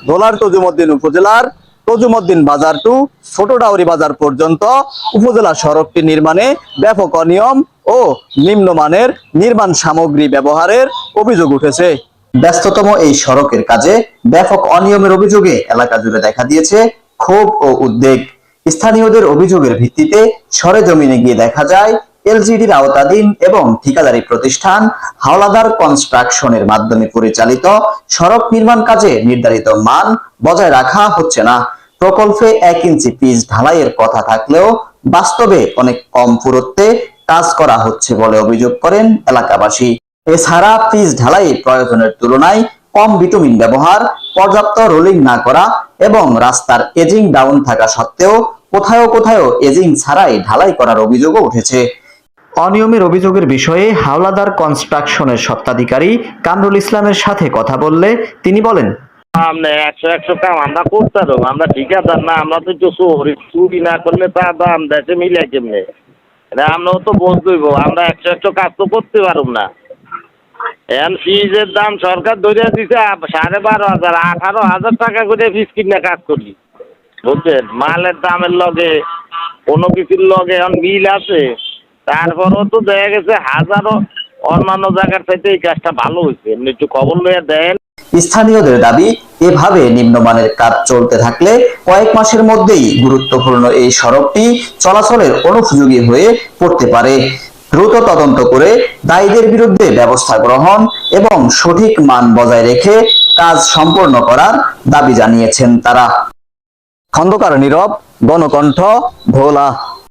ধোলার তজুমউদ্দিন উপজেলার তজুমউদ্দিন বাজার টু ছোট ডাউরি বাজার পর্যন্ত উপজেলা সড়কটি নির্মাণে ব্যাপক অনিয়ম ও নিম্নমানের নির্মাণ সামগ্রী ব্যবহারের অভিযোগ উঠেছে। ব্যস্ততম এই সড়কের কাজে ব্যাপক অনিয়মের অভিযোগে এলাকা জুড়ে দেখা দিয়েছে ক্ষোভ ও উদ্বেগ। স্থানীয়দের অভিযোগের ভিত্তিতে সরেজমিনে গিয়ে দেখা যায় এলজিডির আওতাধীন এবং ঠিকাদারি প্রতিষ্ঠান হাওলাদার কনস্ট্রাকশনের মাধ্যমে পরিচালিত সড়ক নির্মাণ কাজে নির্ধারিত মান বজায় রাখা হচ্ছে না। প্রকল্পে 1 ইঞ্চি পিচ ঢালাইয়ের কথা থাকলেও বাস্তবে অনেক কম পুরুত্বে কাজ করা হচ্ছে বলে অভিযোগ করেন এলাকাবাসী। এছাড়া পিচ ঢালাই প্রয়োজনের তুলনায় কম বিটুমিন ব্যবহার, পর্যাপ্ত রোলিং না করা এবং রাস্তার এজিং ডাউন থাকা সত্ত্বেও কোথাও কোথাও এজিং ছাড়াই ঢালাই করার অভিযোগও উঠেছে। অনিয়মের অভিযোগের বিষয়ে হাওলাদার কনস্ট্রাকশনের স্বত্বাধিকারী কামরুল ইসলামের সাথে কথা বললে তিনি বলেন, আমরা 100 কাম আমরা করতে পারবো, আমরা ঠিকাদার না, আমরা তো চুরি না করলে তা দাম দেশে মিলে কেমনে, এটা আমরাও তো বলতেইব, আমরা 100 কাজ তো করতে পারব না। এখন ফিজের দাম সরকার ধরে দিছে 12,500 18,000 টাকা করে ফিজ কিনে কাজ করি, বুঝছেন? মালের দামের লগে কোনো কিছুর লগে এখন মিল আছে, তারপরও তো দেখা গেছে হাজারো অন্যান্য জায়গার চাইতে এই কাজটা ভালো হয়েছে। এমনি একটু খবর লইয়া দেন। স্থানীয়দের দাবি, এভাবে নিম্নমানের কাজ চলতে থাকলে কয়েক মাসের মধ্যেই গুরুত্বপূর্ণ এই সড়কটি চলাচলের অনুপযোগী হয়ে পড়তে পারে। দ্রুত তদন্ত করে দায়ীদের বিরুদ্ধে ব্যবস্থা গ্রহণ এবং সঠিক মান বজায় রেখে কাজ সম্পন্ন করার দাবি জানিয়েছেন তারা। খন্দকার নীরব, গণকণ্ঠ, ভোলা।